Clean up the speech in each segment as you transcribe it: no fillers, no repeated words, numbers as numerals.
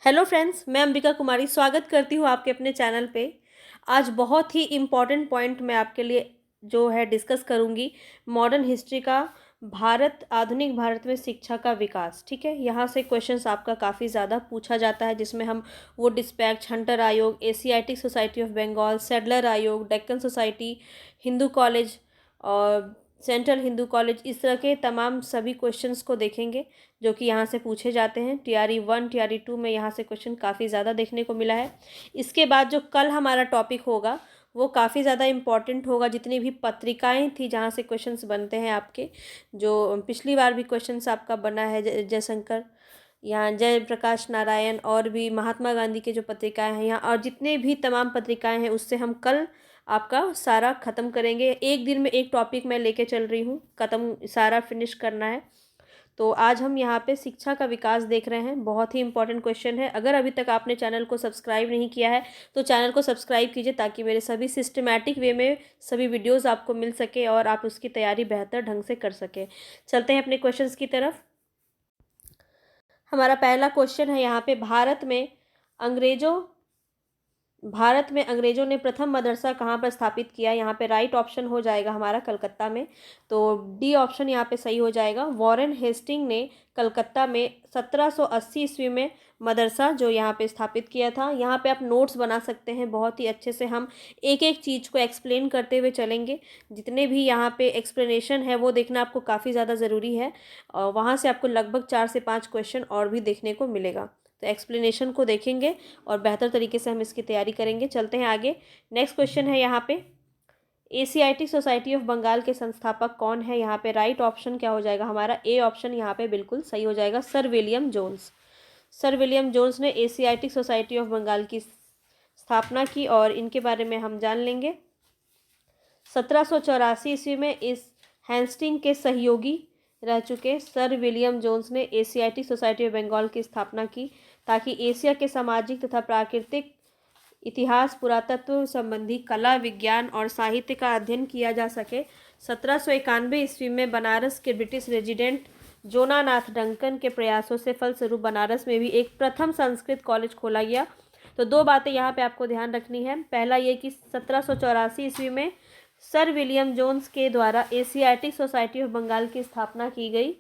Hello friends, मैं अंबिका कुमारी स्वागत करती हूँ आपके अपने चैनल पे। आज बहुत ही इम्पॉर्टेंट पॉइंट मैं आपके लिए जो है डिस्कस करूँगी। मॉडर्न हिस्ट्री का भारत, आधुनिक भारत में शिक्षा का विकास। ठीक है, यहाँ से क्वेश्चंस आपका काफ़ी ज़्यादा पूछा जाता है, जिसमें हम वो डिस्पैच, हंटर आयोग, Asiatic Society of Bengal, Sadler आयोग, डेक्कन सोसाइटी, हिंदू कॉलेज और सेंट्रल हिंदू कॉलेज, इस तरह के तमाम सभी क्वेश्चंस को देखेंगे जो कि यहाँ से पूछे जाते हैं। टीआरई 1, टीआरई 2 में यहाँ से क्वेश्चन काफ़ी ज़्यादा देखने को मिला है। इसके बाद जो कल हमारा टॉपिक होगा वो काफ़ी ज़्यादा इम्पॉर्टेंट होगा। जितनी भी पत्रिकाएं थी जहाँ से क्वेश्चंस बनते हैं आपके, जो पिछली बार भी क्वेश्चंस आपका बना है, जयशंकर, यहाँ जयप्रकाश नारायण और भी महात्मा गांधी के जो पत्रिकाएं हैं यहाँ, और जितने भी तमाम पत्रिकाएं हैं, उससे हम कल आपका सारा ख़त्म करेंगे। एक दिन में एक टॉपिक मैं लेके चल रही हूँ, ख़त्म सारा फिनिश करना है। तो आज हम यहाँ पे शिक्षा का विकास देख रहे हैं। बहुत ही इंपॉर्टेंट क्वेश्चन है। अगर अभी तक आपने चैनल को सब्सक्राइब नहीं किया है तो चैनल को सब्सक्राइब कीजिए, ताकि मेरे सभी सिस्टमैटिक वे में सभी वीडियोस आपको मिल सके और आप उसकी तैयारी बेहतर ढंग से कर सके। चलते हैं अपने क्वेश्चंस की तरफ। हमारा पहला क्वेश्चन है यहाँ पे, भारत में अंग्रेजों ने प्रथम मदरसा कहाँ पर स्थापित किया। यहाँ पे राइट ऑप्शन हो जाएगा हमारा कलकत्ता में। तो डी ऑप्शन यहाँ पे सही हो जाएगा। वॉरेन हेस्टिंग ने कलकत्ता में 1780 ईस्वी में मदरसा जो यहाँ पे स्थापित किया था। यहाँ पे आप नोट्स बना सकते हैं, बहुत ही अच्छे से हम एक एक चीज़ को एक्सप्लेन करते हुए चलेंगे। जितने भी यहाँ पे एक्सप्लेनेशन है वो देखना आपको काफ़ी ज़्यादा ज़रूरी है, और वहाँ से आपको लगभग 4 से 5 क्वेश्चन और भी देखने को मिलेगा। तो एक्सप्लेनेशन को देखेंगे और बेहतर तरीके से हम इसकी तैयारी करेंगे। चलते हैं आगे। नेक्स्ट क्वेश्चन है यहाँ पे, एशियाटिक सोसाइटी ऑफ बंगाल के संस्थापक कौन है। यहाँ पे राइट ऑप्शन क्या हो जाएगा हमारा, ए ऑप्शन यहाँ पे बिल्कुल सही हो जाएगा, sir William Jones. Sir William Jones ने एशियाटिक सोसाइटी ऑफ बंगाल की स्थापना की, और इनके बारे में हम जान लेंगे। 1784 ईस्वी में इस हेस्टिंग के सहयोगी रह चुके सर विलियम जोन्स ने एशियाटिक सोसाइटी ऑफ बंगाल की स्थापना की, ताकि एशिया के सामाजिक तथा प्राकृतिक इतिहास, पुरातत्व संबंधी कला, विज्ञान और साहित्य का अध्ययन किया जा सके। 1791 ईस्वी में बनारस के ब्रिटिश रेजिडेंट जोनानाथ डंकन के प्रयासों से फलस्वरूप बनारस में भी एक प्रथम संस्कृत कॉलेज खोला गया। तो दो बातें यहाँ पे आपको ध्यान रखनी है। पहला ये कि 1784 ईस्वी में सर विलियम जोन्स के द्वारा एशियाटिक सोसाइटी ऑफ बंगाल की स्थापना की गई,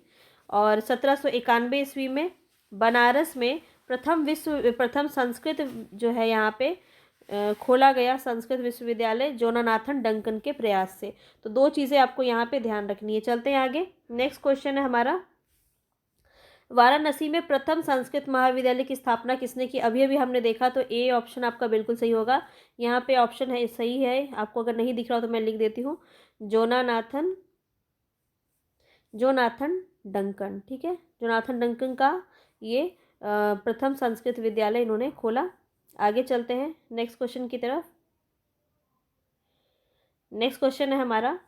और 1791 ईस्वी में बनारस में प्रथम संस्कृत जो है यहाँ पे खोला गया, संस्कृत विश्वविद्यालय जोनानाथन डंकन के प्रयास से। तो दो चीज़ें आपको यहाँ पे ध्यान रखनी है। चलते हैं आगे। नेक्स्ट क्वेश्चन है हमारा, वाराणसी में प्रथम संस्कृत महाविद्यालय की स्थापना किसने की। अभी अभी हमने देखा, तो ए ऑप्शन आपका बिल्कुल सही होगा। यहाँ पे ऑप्शन है सही है, आपको अगर नहीं दिख रहा हो तो मैं लिख देती हूँ, जोनाथन डंकन। ठीक है, जोनाथन डंकन का ये प्रथम संस्कृत विद्यालय इन्होंने खोला। आगे चलते हैं नेक्स्ट क्वेश्चन की तरफ। नेक्स्ट क्वेश्चन है हमारा,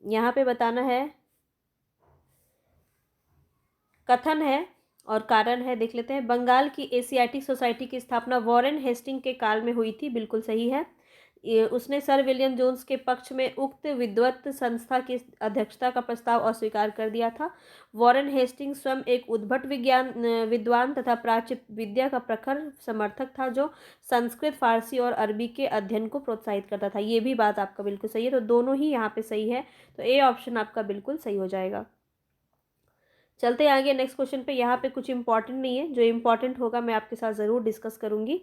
यहाँ पे बताना है, कथन है और कारण है, देख लेते हैं। बंगाल की एशियाटिक सोसाइटी की स्थापना वॉरेन हेस्टिंग के काल में हुई थी, बिल्कुल सही है। उसने सर विलियम जोन्स के पक्ष में उक्त विद्वत संस्था की अध्यक्षता का प्रस्ताव अस्वीकार कर दिया था। वॉरेन हेस्टिंग स्वयं एक उद्भट विद्वान तथा प्राच्य विद्या का प्रखर समर्थक था, जो संस्कृत, फारसी और अरबी के अध्ययन को प्रोत्साहित करता था। ये भी बात आपका बिल्कुल सही है, तो दोनों ही यहाँ पे सही है। तो ए ऑप्शन आपका बिल्कुल सही हो जाएगा। चलते हैं आगे नेक्स्ट क्वेश्चन पे। यहाँ पे कुछ इंपॉर्टेंट नहीं है, जो इंपॉर्टेंट होगा मैं आपके साथ ज़रूर डिस्कस करूँगी।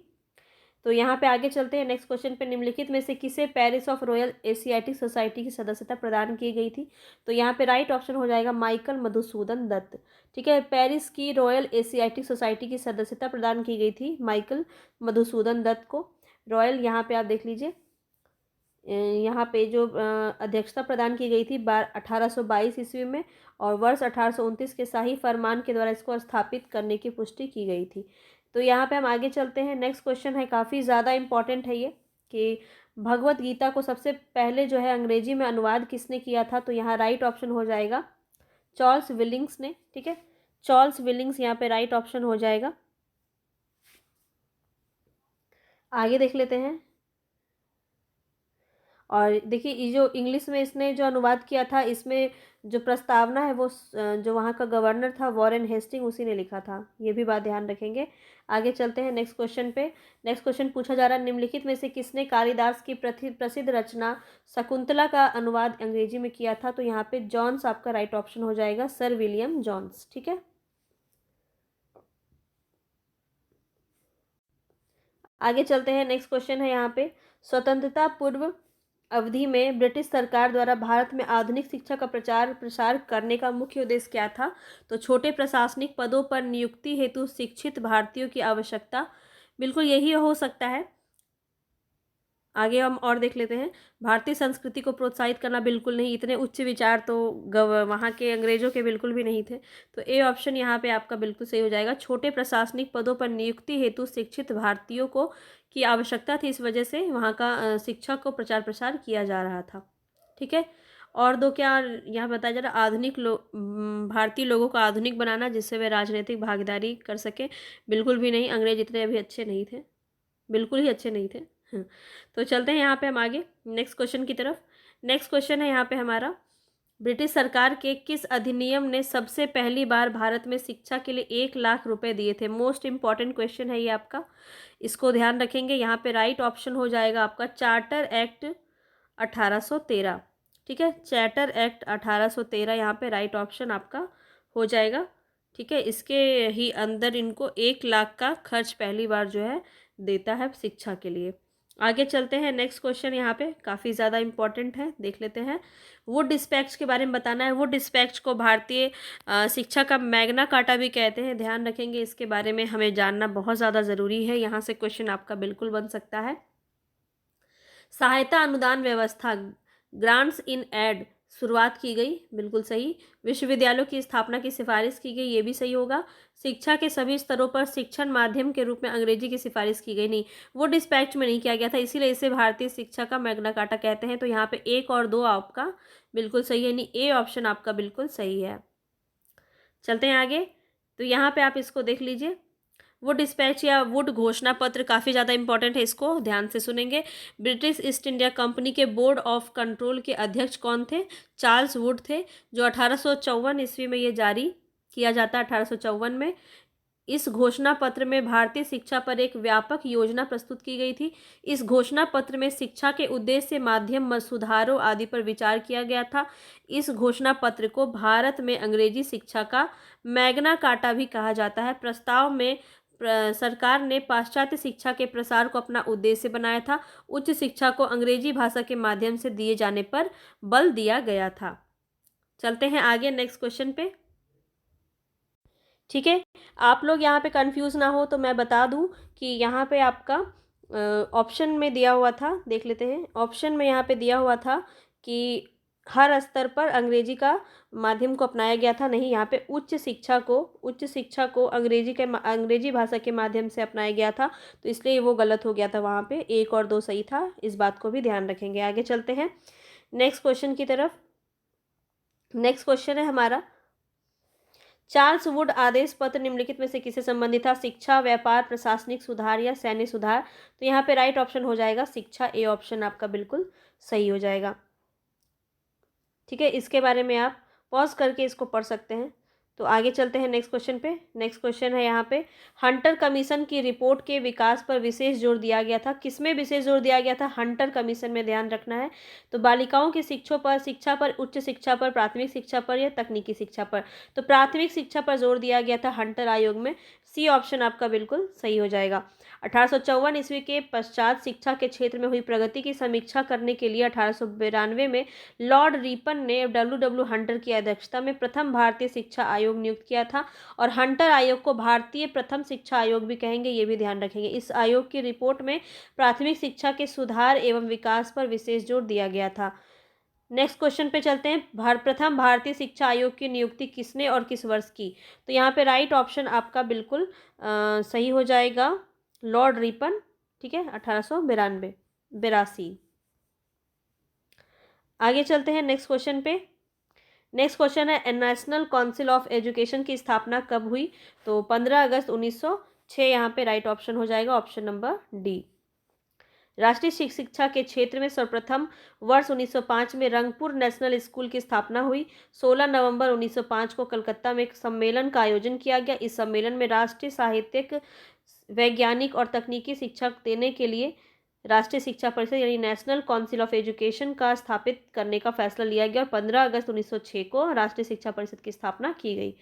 तो यहाँ पे आगे चलते हैं नेक्स्ट क्वेश्चन पे। निम्नलिखित में से किसे Paris of royal Asiatic society की सदस्यता प्रदान की गई थी। तो यहाँ पे राइट ऑप्शन हो जाएगा माइकल मधुसूदन दत्त। ठीक है, पेरिस की रॉयल एशियाटिक सोसाइटी की सदस्यता प्रदान की गई थी माइकल मधुसूदन दत्त को। रॉयल यहाँ पे आप देख लीजिए, यहाँ पे जो अध्यक्षता प्रदान की गई थी 1822 ईस्वी में, और वर्ष 1829 के शाही फरमान के द्वारा इसको स्थापित करने की पुष्टि की गई थी। तो यहाँ पे हम आगे चलते हैं। नेक्स्ट क्वेश्चन है, काफ़ी ज़्यादा इंपॉर्टेंट है ये, कि भगवत गीता को सबसे पहले जो है अंग्रेजी में अनुवाद किसने किया था। तो यहाँ राइट ऑप्शन हो जाएगा चार्ल्स विलिंग्स ने। ठीक है, चार्ल्स विलिंग्स यहाँ पे राइट ऑप्शन हो जाएगा। आगे देख लेते हैं। और देखिए ये जो इंग्लिश में इसने जो अनुवाद किया था, इसमें जो प्रस्तावना है वो जो वहाँ का गवर्नर था वॉरेन हेस्टिंग, उसी ने लिखा था। ये भी बात ध्यान रखेंगे। आगे चलते हैं नेक्स्ट क्वेश्चन पे। नेक्स्ट क्वेश्चन पूछा जा रहा है, निम्नलिखित में से किसने कालिदास की प्रसिद्ध रचना शकुंतला का अनुवाद अंग्रेजी में किया था? तो यहाँ पे जॉन्स आपका राइट ऑप्शन हो जाएगा, सर विलियम जॉन्स। ठीक है, आगे चलते हैं। नेक्स्ट क्वेश्चन है यहाँ पे, स्वतंत्रता पूर्व अवधि में ब्रिटिश सरकार द्वारा भारत में आधुनिक शिक्षा का प्रचार प्रसार करने का मुख्य उद्देश्य क्या था? तो छोटे प्रशासनिक पदों पर नियुक्ति हेतु शिक्षित भारतीयों की आवश्यकता, बिल्कुल यही हो सकता है। आगे हम और देख लेते हैं, भारतीय संस्कृति को प्रोत्साहित करना, बिल्कुल नहीं, इतने उच्च विचार तो वहाँ के अंग्रेजों के बिल्कुल भी नहीं थे। तो ए ऑप्शन यहाँ पे आपका बिल्कुल सही हो जाएगा, छोटे प्रशासनिक पदों पर नियुक्ति हेतु शिक्षित भारतीयों को की आवश्यकता थी, इस वजह से वहाँ का शिक्षा को प्रचार प्रसार किया जा रहा था। ठीक है, और दो क्या यहाँ बताया जा रहा, भारतीय लोगों को आधुनिक बनाना जिससे वे राजनीतिक भागीदारी कर सके, बिल्कुल भी नहीं, अंग्रेज इतने अभी अच्छे नहीं थे, बिल्कुल ही अच्छे नहीं थे। तो चलते हैं यहाँ पे हम आगे नेक्स्ट क्वेश्चन की तरफ। नेक्स्ट क्वेश्चन है यहाँ पे हमारा, ब्रिटिश सरकार के किस अधिनियम ने सबसे पहली बार भारत में शिक्षा के लिए 1 लाख रुपए दिए थे? मोस्ट इंपॉर्टेंट क्वेश्चन है ये आपका, इसको ध्यान रखेंगे। यहाँ पे राइट ऑप्शन हो जाएगा आपका चार्टर एक्ट 1813। ठीक है, चार्टर एक्ट 1813 यहाँ पे राइट ऑप्शन आपका हो जाएगा। ठीक है, इसके ही अंदर इनको 1 लाख का खर्च पहली बार जो है देता है शिक्षा के लिए। आगे चलते हैं, नेक्स्ट क्वेश्चन यहाँ पे काफ़ी ज़्यादा इंपॉर्टेंट है, देख लेते हैं। वुड डिस्पैच के बारे में बताना है। वुड डिस्पैच को भारतीय शिक्षा का मैग्ना कार्टा भी कहते हैं, ध्यान रखेंगे, इसके बारे में हमें जानना बहुत ज़्यादा ज़रूरी है, यहाँ से क्वेश्चन आपका बिल्कुल बन सकता है। सहायता अनुदान व्यवस्था, ग्रांट्स इन एड, शुरुआत की गई, बिल्कुल सही। विश्वविद्यालयों की स्थापना की सिफारिश की गई, ये भी सही होगा। शिक्षा के सभी स्तरों पर शिक्षण माध्यम के रूप में अंग्रेजी की सिफारिश की गई, नहीं, वो डिस्पैच में नहीं किया गया था, इसीलिए इसे भारतीय शिक्षा का मैग्ना कार्टा कहते हैं। तो यहाँ पे 1 और 2 आपका बिल्कुल सही है, नहीं, ए ऑप्शन आपका बिल्कुल सही है। चलते हैं आगे, तो यहाँ पे आप इसको देख लीजिए, वुड डिस्पैच या वुड घोषणा पत्र काफ़ी ज़्यादा इंपॉर्टेंट है, इसको ध्यान से सुनेंगे। ब्रिटिश ईस्ट इंडिया कंपनी के बोर्ड ऑफ कंट्रोल के अध्यक्ष कौन थे? चार्ल्स वुड थे, जो 1854 ईस्वी में ये जारी किया जाता है, 1854 में। इस घोषणा पत्र में भारतीय शिक्षा पर एक व्यापक योजना प्रस्तुत की गई थी। इस घोषणा पत्र में शिक्षा के उद्देश्य, माध्यम, सुधारों आदि पर विचार किया गया था। इस घोषणा पत्र को भारत में अंग्रेजी शिक्षा का मैग्ना कार्टा भी कहा जाता है। प्रस्ताव में सरकार ने पाश्चात्य शिक्षा के प्रसार को अपना उद्देश्य बनाया था। उच्च शिक्षा को अंग्रेजी भाषा के माध्यम से दिए जाने पर बल दिया गया था। चलते हैं आगे नेक्स्ट क्वेश्चन पे। ठीक है, आप लोग यहाँ पे कंफ्यूज ना हो तो मैं बता दूँ कि यहाँ पे आपका ऑप्शन में दिया हुआ था, देख लेते हैं। ऑप्शन में यहाँ पे दिया हुआ था कि हर स्तर पर अंग्रेजी का माध्यम को अपनाया गया था, नहीं, यहाँ पे उच्च शिक्षा को अंग्रेजी भाषा के माध्यम से अपनाया गया था, तो इसलिए वो गलत हो गया था, वहाँ पे 1 और 2 सही था, इस बात को भी ध्यान रखेंगे। आगे चलते हैं नेक्स्ट क्वेश्चन की तरफ। नेक्स्ट क्वेश्चन है हमारा, चार्ल्स वुड आदेश पत्र निम्नलिखित में से किससे संबंधित था? शिक्षा, व्यापार, प्रशासनिक सुधार या सैन्य सुधार? तो यहाँ पे राइट ऑप्शन हो जाएगा शिक्षा, ए ऑप्शन आपका बिल्कुल सही हो जाएगा। ठीक है, इसके बारे में आप पॉज करके इसको पढ़ सकते हैं। तो आगे चलते हैं नेक्स्ट क्वेश्चन पे। नेक्स्ट क्वेश्चन है यहाँ पे, हंटर कमीशन की रिपोर्ट के विकास पर विशेष जोर दिया गया था। किसमें विशेष जोर दिया गया था? हंटर कमीशन में, ध्यान रखना है। तो बालिकाओं की शिक्षा पर, उच्च शिक्षा पर, प्राथमिक शिक्षा पर या तकनीकी शिक्षा पर? तो प्राथमिक शिक्षा पर जोर दिया गया था हंटर आयोग में, सी ऑप्शन आपका बिल्कुल सही हो जाएगा। 1854 ईस्वी के पश्चात शिक्षा के क्षेत्र में हुई प्रगति की समीक्षा करने के लिए 1892 में लॉर्ड रिपन ने डब्ल्यू हंटर की अध्यक्षता में प्रथम भारतीय शिक्षा आयोग नियुक्त किया था, और हंटर आयोग को भारतीय प्रथम शिक्षा आयोग भी कहेंगे, ये भी ध्यान रखेंगे। इस आयोग की रिपोर्ट में प्राथमिक शिक्षा के सुधार एवं विकास पर विशेष जोर दिया गया था। नेक्स्ट क्वेश्चन पे चलते हैं, प्रथम भारतीय शिक्षा आयोग की नियुक्ति किसने और किस वर्ष की? तो यहाँ पे राइट ऑप्शन आपका बिल्कुल सही हो जाएगा, लॉर्ड रिपन। ठीक है, 1882। आगे चलते हैं नेक्स्ट क्वेश्चन पे। नेक्स्ट क्वेश्चन है, नेशनल काउंसिल ऑफ एजुकेशन की स्थापना कब हुई? तो 15 अगस्त 1906 यहाँ पे राइट ऑप्शन हो जाएगा, ऑप्शन नंबर डी। राष्ट्रीय शिक्षा के क्षेत्र में सर्वप्रथम वर्ष 1905 में रंगपुर नेशनल स्कूल की स्थापना हुई। 16 नवंबर 1905 को कलकत्ता में एक सम्मेलन का आयोजन किया गया। इस सम्मेलन में राष्ट्रीय साहित्यिक, वैज्ञानिक और तकनीकी शिक्षा देने के लिए राष्ट्रीय शिक्षा परिषद यानी नेशनल काउंसिल ऑफ एजुकेशन का स्थापित करने का फैसला लिया गया और 15 अगस्त 1906 को राष्ट्रीय शिक्षा परिषद की स्थापना की गई।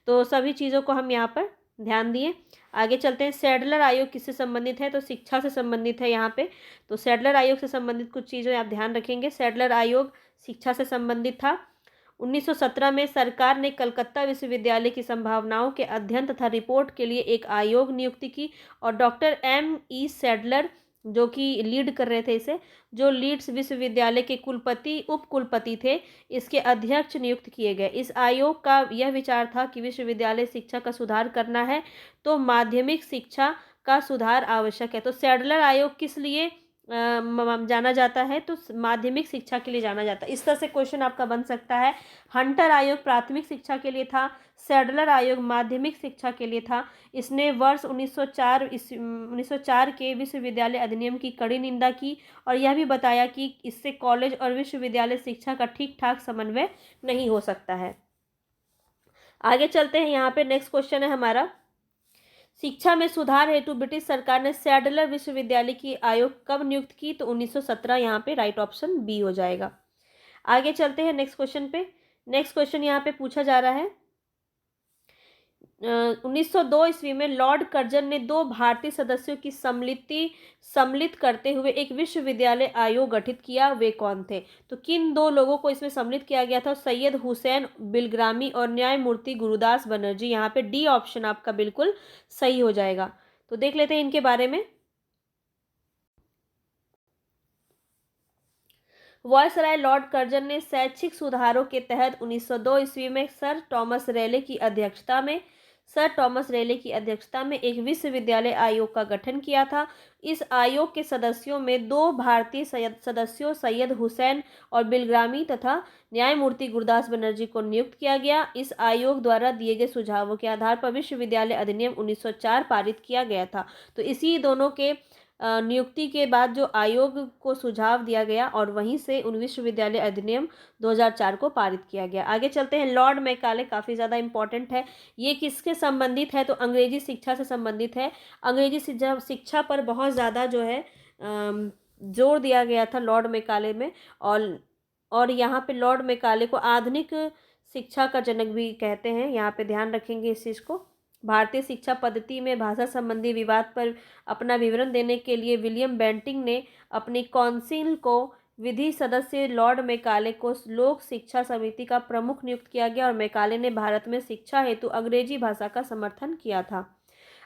तो सभी चीज़ों को हम यहाँ पर ध्यान दिए। आगे चलते हैं। सैडलर आयोग किससे संबंधित है? तो शिक्षा से संबंधित है यहाँ पे। तो सैडलर आयोग से संबंधित कुछ चीज़ें आप ध्यान रखेंगे। सैडलर आयोग शिक्षा से संबंधित था। 1917 में सरकार ने कलकत्ता विश्वविद्यालय की संभावनाओं के अध्ययन तथा रिपोर्ट के लिए एक आयोग नियुक्ति की और डॉक्टर M.E. सैडलर जो कि लीड कर रहे थे इसे, जो लीड्स विश्वविद्यालय के कुलपति उप कुलपति थे, इसके अध्यक्ष नियुक्त किए गए। इस आयोग का यह विचार था कि विश्वविद्यालय शिक्षा का सुधार करना है तो माध्यमिक शिक्षा का सुधार आवश्यक है। तो सैडलर आयोग किस लिए जाना जाता है? तो माध्यमिक शिक्षा के लिए जाना जाता है। इस तरह से क्वेश्चन आपका बन सकता है। हंटर आयोग प्राथमिक शिक्षा के लिए था, सैडलर आयोग माध्यमिक शिक्षा के लिए था। इसने वर्ष 1904 के विश्वविद्यालय अधिनियम की कड़ी निंदा की और यह भी बताया कि इससे कॉलेज और विश्वविद्यालय शिक्षा का ठीक ठाक समन्वय नहीं हो सकता है। आगे चलते हैं। यहाँ पे नेक्स्ट क्वेश्चन है हमारा, शिक्षा में सुधार हेतु ब्रिटिश सरकार ने सैडलर विश्वविद्यालय की आयोग कब नियुक्त की? तो 1917। यहाँ पे राइट ऑप्शन बी हो जाएगा। आगे चलते हैं नेक्स्ट क्वेश्चन पे। नेक्स्ट क्वेश्चन यहाँ पे पूछा जा रहा है 1902 ईस्वी में लॉर्ड कर्जन ने 2 भारतीय सदस्यों की सम्मिलित करते हुए एक विश्वविद्यालय आयोग गठित किया। वे कौन थे? तो किन 2 लोगों को इसमें सम्मिलित किया गया था? सैयद हुसैन बिलग्रामी और न्यायमूर्ति गुरुदास बनर्जी। यहाँ पे डी ऑप्शन आपका बिल्कुल सही हो जाएगा। तो देख लेते हैं इनके बारे में। वायसराय लॉर्ड कर्जन ने शैक्षिक सुधारों के तहत 1902 ईस्वी में सर टॉमस रेले की अध्यक्षता में एक विश्वविद्यालय आयोग का गठन किया था। इस आयोग के सदस्यों में 2 भारतीय सदस्यों सैयद हुसैन और बिलग्रामी तथा न्यायमूर्ति गुरदास बनर्जी को नियुक्त किया गया। इस आयोग द्वारा दिए गए सुझावों के आधार पर विश्वविद्यालय अधिनियम 1904 पारित किया गया था। तो इसी दोनों के नियुक्ति के बाद जो आयोग को सुझाव दिया गया और वहीं से उन विश्वविद्यालय अधिनियम 2004 को पारित किया गया। आगे चलते हैं। लॉर्ड मैकाले काफ़ी ज़्यादा इंपॉर्टेंट है। ये किसके संबंधित है? तो अंग्रेजी शिक्षा से संबंधित है। अंग्रेजी शिक्षा पर बहुत ज़्यादा जो है जोर दिया गया था लॉर्ड मैकाले में और यहाँ पे लॉर्ड मैकाले को आधुनिक शिक्षा का जनक भी कहते हैं। यहाँ पे ध्यान रखेंगे इस चीज़ को। भारतीय शिक्षा पद्धति में भाषा संबंधी विवाद पर अपना विवरण देने के लिए विलियम बेंटिंग ने अपनी काउंसिल को विधि सदस्य लॉर्ड मैकाले को लोक शिक्षा समिति का प्रमुख नियुक्त किया गया और मैकाले ने भारत में शिक्षा हेतु अंग्रेजी भाषा का समर्थन किया था।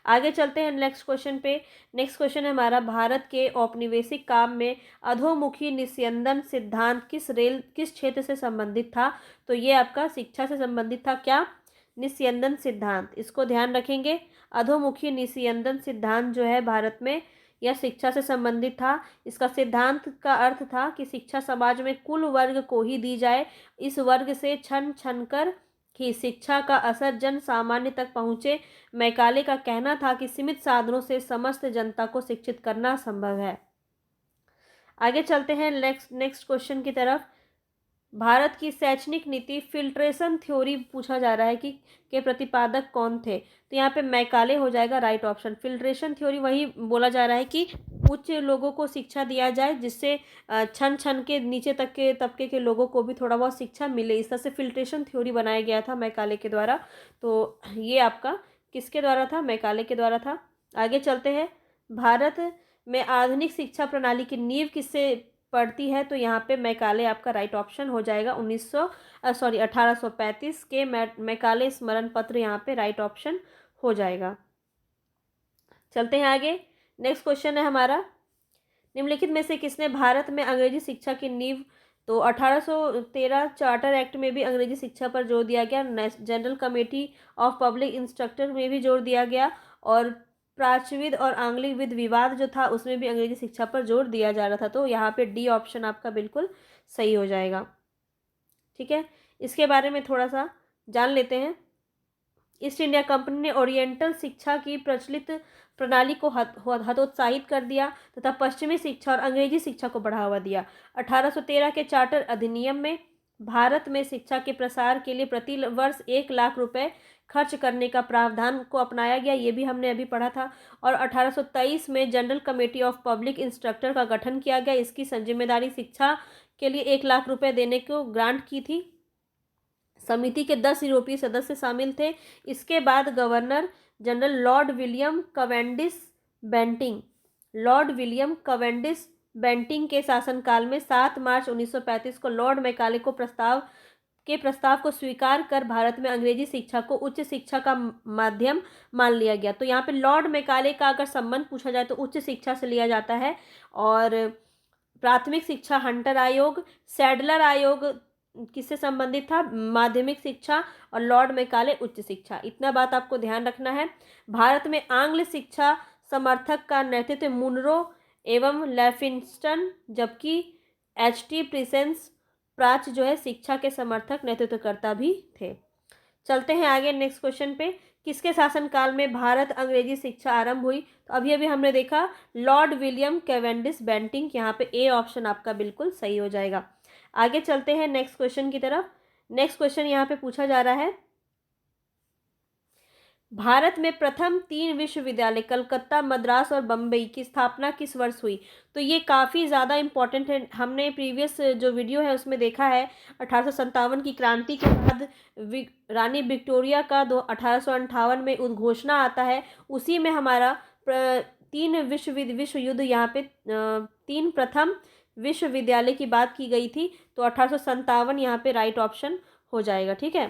आगे चलते हैं नेक्स्ट क्वेश्चन पे। नेक्स्ट क्वेश्चन है हमारा, भारत के औपनिवेशिक काम में अधोमुखी निस्यंदन सिद्धांत किस क्षेत्र से संबंधित था? तो ये आपका शिक्षा से संबंधित था। क्या? निस्यंदन सिद्धांत, इसको ध्यान रखेंगे। अधोमुखी निस्यंदन सिद्धांत जो है भारत में यह शिक्षा से संबंधित था। इसका सिद्धांत का अर्थ था कि शिक्षा समाज में कुल वर्ग को ही दी जाए, इस वर्ग से छन छन कर ही शिक्षा का असर जन सामान्य तक पहुँचे। मैकाले का कहना था कि सीमित साधनों से समस्त जनता को शिक्षित करना संभव है। आगे चलते हैं नेक्स्ट क्वेश्चन की तरफ। भारत की शैक्षणिक नीति फिल्ट्रेशन थ्योरी पूछा जा रहा है कि के प्रतिपादक कौन थे? तो यहाँ पे मैकाले हो जाएगा राइट ऑप्शन। फिल्ट्रेशन थ्योरी वही बोला जा रहा है कि उच्च लोगों को शिक्षा दिया जाए जिससे छन छन के नीचे तक के तबके के लोगों को भी थोड़ा बहुत शिक्षा मिले। इस तरह से फिल्ट्रेशन थ्योरी बनाया गया था मैकाले के द्वारा। तो ये आपका किसके द्वारा था? मैकाले के द्वारा था। आगे चलते हैं। भारत में आधुनिक शिक्षा प्रणाली की नींव किससे पड़ती है? तो यहाँ पे मैकाले आपका राइट ऑप्शन हो जाएगा। 1835 के मैकाले स्मरण पत्र यहाँ पे राइट ऑप्शन हो जाएगा। चलते हैं आगे। नेक्स्ट क्वेश्चन है हमारा, निम्नलिखित में से किसने भारत में अंग्रेजी शिक्षा की नींव? तो 1813 चार्टर एक्ट में भी अंग्रेजी शिक्षा पर जोर दिया गया। General committee of public instructor में भी जोर दिया गया और प्राच्यविद और आंग्लिक विवाद जो था उसमें भी अंग्रेजी शिक्षा पर जोर दिया जा रहा था। तो यहाँ पे डी ऑप्शन आपका बिल्कुल सही हो जाएगा। ठीक है, इसके बारे में थोड़ा सा जान लेते हैं। ईस्ट इंडिया कंपनी ने ओरिएंटल शिक्षा की प्रचलित प्रणाली को हतोत्साहित कर दिया तथा पश्चिमी शिक्षा और अंग्रेजी शिक्षा को बढ़ावा दिया। 1813 के चार्टर अधिनियम में भारत में शिक्षा के प्रसार के लिए प्रति वर्ष 1 लाख रुपए खर्च करने का प्रावधान को अपनाया गया, ये भी हमने अभी पढ़ा था। और 1823 में general committee of public instructor का गठन किया गया। इसकी जिम्मेदारी शिक्षा के लिए 1 लाख रुपए देने को ग्रांट की थी। समिति के 10 यूरोपीय सदस्य शामिल थे। इसके बाद governor general Lord William Cavendish Bentinck के शासनकाल में 7 मार्च 1935 को लॉर्ड मैकाले को प्रस्ताव को स्वीकार कर भारत में अंग्रेजी शिक्षा को उच्च शिक्षा का माध्यम मान लिया गया। तो यहाँ पे लॉर्ड मैकाले का अगर संबंध पूछा जाए तो उच्च शिक्षा से लिया जाता है। और प्राथमिक शिक्षा हंटर आयोग, सैडलर आयोग किससे संबंधित था? माध्यमिक शिक्षा, और लॉर्ड मैकाले उच्च शिक्षा। इतना बात आपको ध्यान रखना है। भारत में आंग्ल शिक्षा समर्थक का नेतृत्व मुनरो एवं लेफिंस्टन, जबकि एच.टी. प्रिसेंस प्राच्य जो है शिक्षा के समर्थक नेतृत्वकर्ता भी थे। चलते हैं आगे नेक्स्ट क्वेश्चन पे। किसके शासनकाल में भारत अंग्रेजी शिक्षा आरंभ हुई? तो अभी अभी हमने देखा लॉर्ड विलियम कैवेंडिश बेंटिंग। यहाँ पे ए ऑप्शन आपका बिल्कुल सही हो जाएगा। आगे चलते हैं नेक्स्ट क्वेश्चन की तरफ। नेक्स्ट क्वेश्चन यहाँ पे पूछा जा रहा है, भारत में प्रथम 3 विश्वविद्यालय कलकत्ता, मद्रास और बम्बई की स्थापना किस वर्ष हुई? तो ये काफ़ी ज़्यादा इम्पोर्टेंट है। हमने प्रीवियस जो वीडियो है उसमें देखा है 1857 की क्रांति के बाद रानी विक्टोरिया का 1858 में उद्घोषणा आता है। उसी में हमारा 3 विश्व युद्ध यहाँ पे 3 प्रथम विश्वविद्यालय की बात की गई थी। तो 1857 यहाँ पे राइट ऑप्शन हो जाएगा। ठीक है।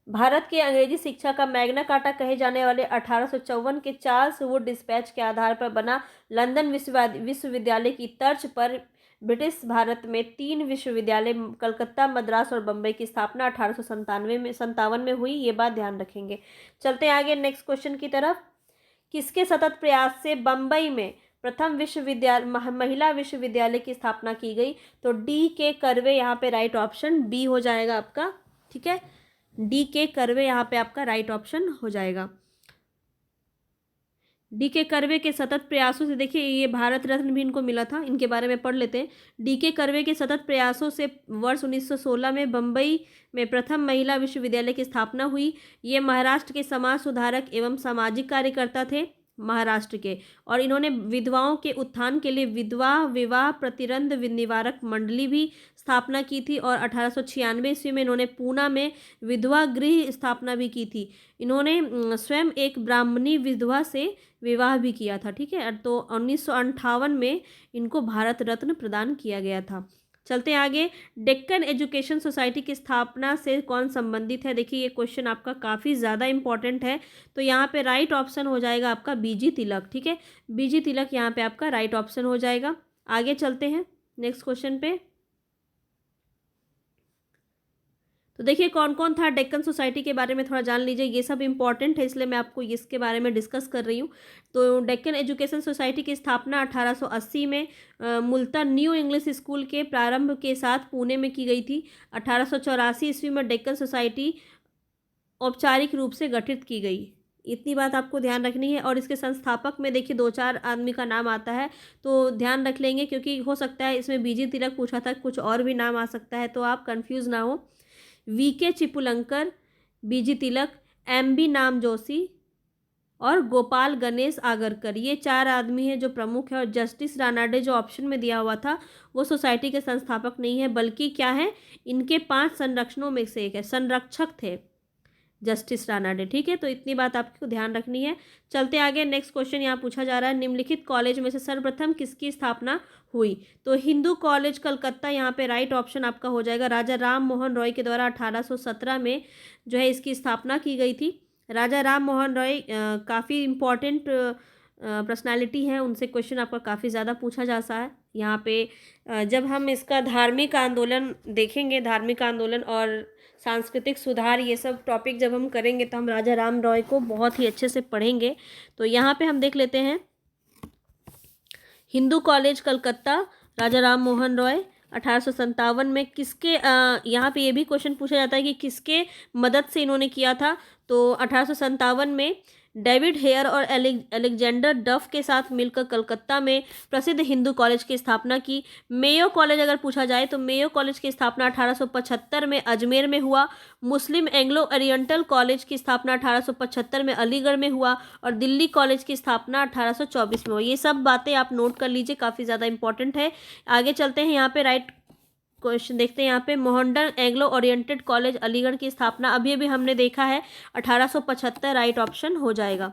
भारत के अंग्रेजी शिक्षा का मैग्ना कार्टा कहे जाने वाले 1854 के चार्ल्स वुड डिस्पैच के आधार पर बना लंदन विश्वविद्यालय की तर्ज पर ब्रिटिश भारत में 3 विश्वविद्यालय कलकत्ता, मद्रास और बम्बई की स्थापना 1857 में हुई। ये बात ध्यान रखेंगे। चलते हैं आगे नेक्स्ट क्वेश्चन की तरफ। किसके सतत प्रयास से बम्बई में प्रथम महिला विश्वविद्यालय की स्थापना की गई? तो डी के कर्वे यहाँ पे राइट ऑप्शन बी हो जाएगा आपका। ठीक है, डी के कर्वे यहाँ पे आपका राइट ऑप्शन हो जाएगा। डी के कर्वे के सतत प्रयासों से, देखिए ये भारत रत्न भी इनको मिला था, इनके बारे में पढ़ लेते हैं। डी के कर्वे के सतत प्रयासों से वर्ष 1916 में बम्बई में प्रथम महिला विश्वविद्यालय की स्थापना हुई। ये महाराष्ट्र के समाज सुधारक एवं सामाजिक कार्यकर्ता थे महाराष्ट्र के, और इन्होंने विधवाओं के उत्थान के लिए विधवा विवाह प्रतिबंध निवारक मंडली भी स्थापना की थी। और 1896 ईस्वी में इन्होंने पूना में विधवा गृह स्थापना भी की थी। इन्होंने स्वयं एक ब्राह्मणी विधवा से विवाह भी किया था। ठीक है, तो 1958 में इनको भारत रत्न प्रदान किया गया था। चलते हैं आगे। डेक्कन एजुकेशन सोसाइटी की स्थापना से कौन संबंधित है? देखिए ये क्वेश्चन आपका काफ़ी ज़्यादा इंपॉर्टेंट है। तो यहाँ पे राइट ऑप्शन हो जाएगा आपका बीजी तिलक। ठीक है, बीजी तिलक यहाँ पे आपका राइट ऑप्शन हो जाएगा। आगे चलते हैं नेक्स्ट क्वेश्चन पे। तो देखिए कौन कौन था डेक्कन सोसाइटी के बारे में थोड़ा जान लीजिए। ये सब इंपॉर्टेंट है इसलिए मैं आपको इसके बारे में डिस्कस कर रही हूँ। तो डेक्कन एजुकेशन सोसाइटी की स्थापना 1880 में मुल्तान न्यू इंग्लिश स्कूल के प्रारंभ के साथ पुणे में की गई थी। 1884 ईस्वी में डेक्कन सोसाइटी औपचारिक रूप से गठित की गई। इतनी बात आपको ध्यान रखनी है। और इसके संस्थापक में देखिए 2-4 आदमी का नाम आता है, तो ध्यान रख लेंगे क्योंकि हो सकता है इसमें बीजी तिलक पूछा था, कुछ और भी नाम आ सकता है, तो आप कंफ्यूज ना हो। वी.के. चिपुलंकर, बीजी तिलक, एम.बी. नाम जोशी और गोपाल गणेश आगरकर, ये 4 आदमी हैं जो प्रमुख है। और जस्टिस रानाडे जो ऑप्शन में दिया हुआ था वो सोसाइटी के संस्थापक नहीं है, बल्कि क्या है, इनके 5 संरक्षणों में से एक है, संरक्षक थे जस्टिस रानाडे। ठीक है, तो इतनी बात आपको ध्यान रखनी है। चलते आगे नेक्स्ट क्वेश्चन यहाँ पूछा जा रहा है, निम्नलिखित कॉलेज में से सर्वप्रथम किसकी स्थापना हुई? तो हिंदू कॉलेज कलकत्ता यहाँ पे राइट ऑप्शन आपका हो जाएगा। राजा राम मोहन रॉय के द्वारा 1817 में जो है इसकी स्थापना की गई थी। राजा राम मोहन रॉय काफ़ी इम्पॉर्टेंट पर्सनालिटी है, उनसे क्वेश्चन आपका काफ़ी ज़्यादा पूछा जा सकता है। यहाँ पे जब हम इसका धार्मिक आंदोलन देखेंगे, धार्मिक आंदोलन और सांस्कृतिक सुधार, ये सब टॉपिक जब हम करेंगे तो हम राजा राम रॉय को बहुत ही अच्छे से पढ़ेंगे। तो यहाँ पे हम देख लेते हैं हिंदू कॉलेज कलकत्ता, राजा राम मोहन रॉय 1857 में किसके यहाँ पे ये भी क्वेश्चन पूछा जाता है कि किसके मदद से इन्होंने किया था। तो 1857 में डेविड हेयर और अलेक्जेंडर डफ के साथ मिलकर कलकत्ता में प्रसिद्ध हिंदू कॉलेज की स्थापना की। मेयो कॉलेज अगर पूछा जाए तो मेयो कॉलेज की स्थापना 1875 में अजमेर में हुआ। मुस्लिम एंग्लो ओरिएंटल कॉलेज की स्थापना 1875 में अलीगढ़ में हुआ और दिल्ली कॉलेज की स्थापना 1824 में हुआ। ये सब बातें आप नोट कर लीजिए, काफ़ी ज़्यादा इंपॉर्टेंट है। आगे चलते हैं, यहाँ पे राइट क्वेश्चन देखते हैं। यहाँ पे मोहनडन एंग्लो ओरिएंटेड कॉलेज अलीगढ़ की स्थापना अभी अभी हमने देखा है 1875, राइट ऑप्शन हो जाएगा।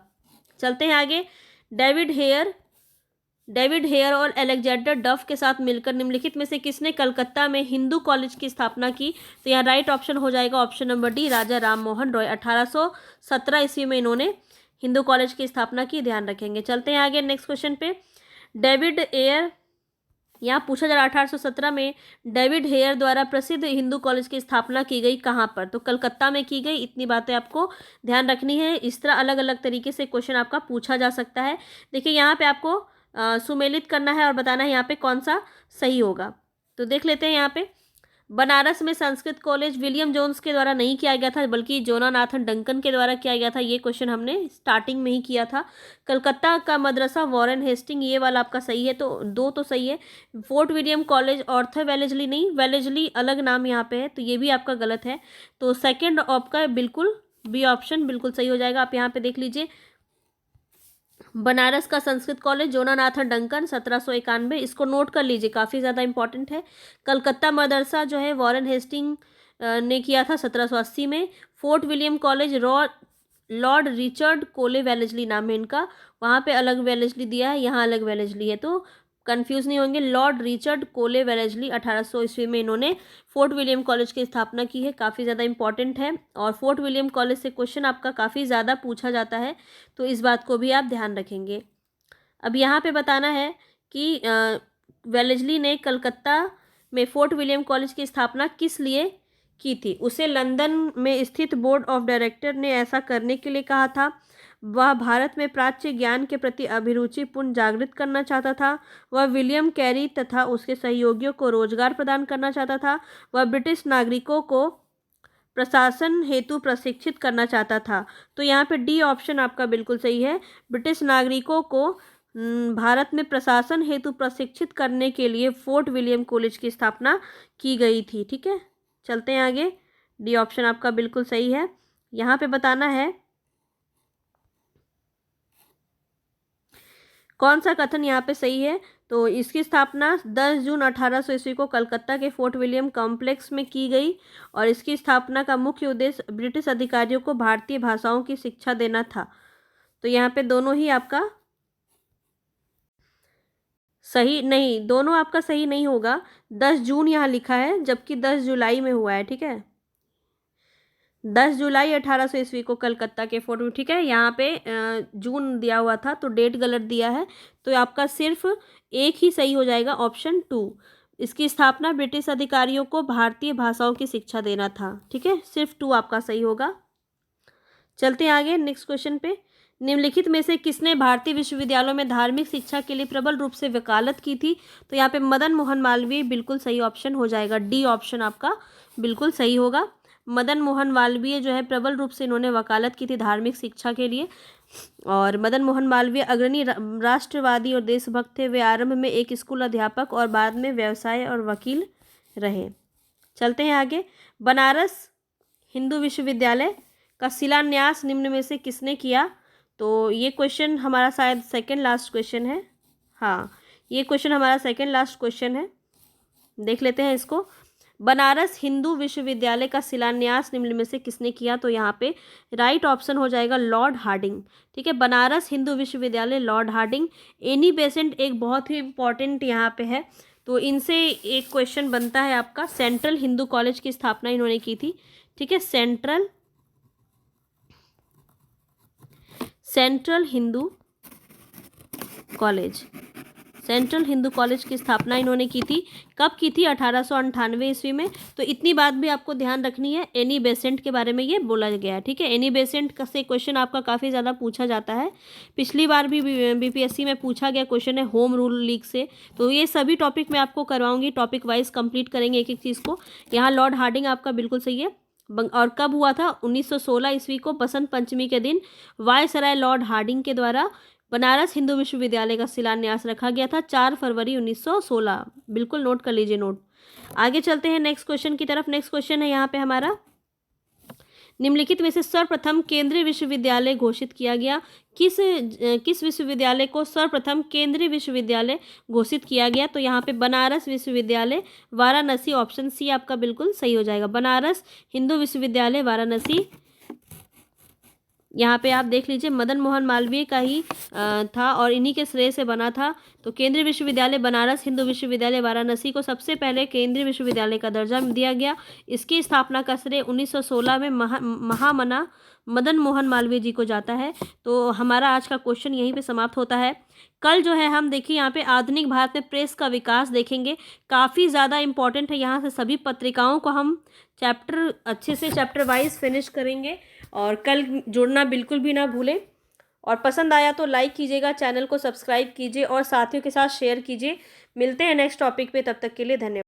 चलते हैं आगे। डेविड हेयर और अलेक्जेंडर डफ के साथ मिलकर निम्नलिखित में से किसने कलकत्ता में हिंदू कॉलेज की स्थापना की। तो यहाँ राइट ऑप्शन हो जाएगा ऑप्शन नंबर डी, राजा राम मोहन रॉय। 1817 ईस्वी में इन्होंने हिंदू कॉलेज की स्थापना की, ध्यान रखेंगे। चलते हैं आगे नेक्स्ट क्वेश्चन पे। डेविड एयर, यहाँ पूछा जा रहा 1817 में डेविड हेयर द्वारा प्रसिद्ध हिंदू कॉलेज की स्थापना की गई कहाँ पर। तो कलकत्ता में की गई। इतनी बातें आपको ध्यान रखनी है। इस तरह अलग अलग तरीके से क्वेश्चन आपका पूछा जा सकता है। देखिए यहाँ पे आपको सुमेलित करना है और बताना है यहाँ पे कौन सा सही होगा। तो देख लेते हैं यहाँ पे। बनारस में संस्कृत कॉलेज विलियम जोन्स के द्वारा नहीं किया गया था बल्कि जोनाथन डंकन के द्वारा किया गया था। ये क्वेश्चन हमने स्टार्टिंग में ही किया था। कलकत्ता का मदरसा वॉरेन हेस्टिंग, ये वाला आपका सही है, तो दो तो सही है। Fort William College Arthur Wellesley नहीं, वेलेजली अलग नाम यहाँ पे है, तो ये भी आपका गलत है। तो सेकेंड आपका बिल्कुल बी ऑप्शन बिल्कुल सही हो जाएगा। आप यहाँ पे देख लीजिए, बनारस का संस्कृत कॉलेज जोनाथन डंकन 1791, इसको नोट कर लीजिए, काफ़ी ज़्यादा इंपॉर्टेंट है। कलकत्ता मदरसा जो है वॉरेन हेस्टिंग ने किया था 1780 में। Fort William college Lord Richard कोले वेलेजली नाम है इनका, वहाँ पे अलग वेलेजली दिया है, यहाँ अलग वेलेजली है, तो कंफ्यूज नहीं होंगे। लॉर्ड रिचर्ड कोले वेलेजली 1800 ईस्वी में इन्होंने फोर्ट विलियम कॉलेज की स्थापना की है, काफ़ी ज़्यादा इंपॉर्टेंट है। और फोर्ट विलियम कॉलेज से क्वेश्चन आपका काफ़ी ज़्यादा पूछा जाता है, तो इस बात को भी आप ध्यान रखेंगे। अब यहाँ पे बताना है कि वेलेजली ने कलकत्ता में फोर्ट विलियम कॉलेज की स्थापना किस लिए की थी। उसे लंदन में स्थित बोर्ड ऑफ डायरेक्टर ने ऐसा करने के लिए कहा था। वह भारत में प्राच्य ज्ञान के प्रति अभिरुचि पुनः जागृत करना चाहता था। वह विलियम कैरी तथा उसके सहयोगियों को रोजगार प्रदान करना चाहता था। वह ब्रिटिश नागरिकों को प्रशासन हेतु प्रशिक्षित करना चाहता था। तो यहाँ पे डी ऑप्शन आपका बिल्कुल सही है। ब्रिटिश नागरिकों को भारत में प्रशासन हेतु प्रशिक्षित करने के लिए फोर्ट विलियम कॉलेज की स्थापना की गई थी। ठीक है, चलते हैं आगे। डी ऑप्शन आपका बिल्कुल सही है। यहाँ पे बताना है कौन सा कथन यहाँ पे सही है। तो इसकी स्थापना 10 जून 1800 ईस्वी को कलकत्ता के फोर्ट विलियम कॉम्प्लेक्स में की गई और इसकी स्थापना का मुख्य उद्देश्य ब्रिटिश अधिकारियों को भारतीय भाषाओं की शिक्षा देना था। तो यहाँ पे दोनों ही आपका सही नहीं, दोनों आपका सही नहीं होगा। 10 जून यहाँ लिखा है जबकि 10 जुलाई में हुआ है। ठीक है, 10 जुलाई 1800 ईस्वी को कलकत्ता के फोर्ट, ठीक है, यहाँ पे जून दिया हुआ था तो डेट गलत दिया है, तो आपका सिर्फ एक ही सही हो जाएगा, ऑप्शन 2। इसकी स्थापना ब्रिटिश अधिकारियों को भारतीय भाषाओं की शिक्षा देना था। ठीक है, सिर्फ 2 आपका सही होगा। चलते हैं आगे नेक्स्ट क्वेश्चन पे। निम्नलिखित में से किसने भारतीय विश्वविद्यालयों में धार्मिक शिक्षा के लिए प्रबल रूप से वकालत की थी। तो यहाँ पे मदन मोहन मालवीय बिल्कुल सही ऑप्शन हो जाएगा। डी ऑप्शन आपका बिल्कुल सही होगा। मदन मोहन मालवीय जो है प्रबल रूप से इन्होंने वकालत की थी धार्मिक शिक्षा के लिए। और मदन मोहन मालवीय अग्रणी राष्ट्रवादी और देशभक्त थे। वे आरंभ में एक स्कूल अध्यापक और बाद में व्यवसाय और वकील रहे। चलते हैं आगे। बनारस हिंदू विश्वविद्यालय का शिलान्यास निम्न में से किसने किया। तो ये क्वेश्चन हमारा शायद सेकंड लास्ट क्वेश्चन है। हाँ, ये क्वेश्चन हमारा सेकंड लास्ट क्वेश्चन है, देख लेते हैं इसको। बनारस हिंदू विश्वविद्यालय का शिलान्यास निम्न में से किसने किया। तो यहाँ पे राइट ऑप्शन हो जाएगा लॉर्ड हार्डिंग। ठीक है, बनारस हिंदू विश्वविद्यालय, लॉर्ड हार्डिंग। एनी बेसेंट एक बहुत ही इंपॉर्टेंट यहाँ पे है, तो इनसे एक क्वेश्चन बनता है आपका। सेंट्रल हिंदू कॉलेज की स्थापना इन्होंने की थी। ठीक है, central Hindu college, central Hindu college की स्थापना इन्होंने की थी। कब की थी? 1898 ईस्वी में। तो इतनी बात भी आपको ध्यान रखनी है, एनी बेसेंट के बारे में ये बोला गया है, ठीक है। एनी बेसेंट से क्वेश्चन आपका काफ़ी ज़्यादा पूछा जाता है। पिछली बार भी बीपीएससी में पूछा गया क्वेश्चन है होम रूल लीग से। तो ये सभी टॉपिक मैं आपको करवाऊंगी, टॉपिक वाइज कंप्लीट करेंगे एक एक चीज़ को। यहाँ लॉर्ड हार्डिंग आपका बिल्कुल सही है। और कब हुआ था? 1916 ईस्वी को बसंत पंचमी के दिन वायसराय लॉर्ड हार्डिंग के द्वारा बनारस हिंदू विश्वविद्यालय का शिलान्यास रखा गया था 4 फरवरी 1916। बिल्कुल नोट कर लीजिए नोट। आगे चलते हैं नेक्स्ट क्वेश्चन की तरफ। नेक्स्ट क्वेश्चन है यहाँ पे हमारा, निम्नलिखित में से सर्वप्रथम केंद्रीय विश्वविद्यालय घोषित किया गया। किस विश्वविद्यालय को सर्वप्रथम केंद्रीय विश्वविद्यालय घोषित किया गया? तो यहाँ पे बनारस विश्वविद्यालय वाराणसी, ऑप्शन सी आपका बिल्कुल सही हो जाएगा। बनारस हिंदू विश्वविद्यालय वाराणसी। यहाँ पे आप देख लीजिए मदन मोहन मालवीय का ही था और इन्हीं के श्रेय से बना था। तो केंद्रीय विश्वविद्यालय बनारस हिंदू विश्वविद्यालय वाराणसी को सबसे पहले केंद्रीय विश्वविद्यालय का दर्जा दिया गया। इसकी स्थापना का श्रेय 1916 में महामना मदन मोहन मालवीय जी को जाता है। तो हमारा आज का क्वेश्चन यहीं पे समाप्त होता है। कल जो है हम देखिए यहाँ पे आधुनिक भारत में प्रेस का विकास देखेंगे, काफ़ी ज़्यादा इंपॉर्टेंट है। यहाँ से सभी पत्रिकाओं को हम चैप्टर अच्छे से चैप्टर वाइज फिनिश करेंगे और कल जुड़ना बिल्कुल भी ना भूलें। और पसंद आया तो लाइक कीजिएगा, चैनल को सब्सक्राइब कीजिए और साथियों के साथ शेयर कीजिए। मिलते हैं नेक्स्ट टॉपिक पे, तब तक के लिए धन्यवाद।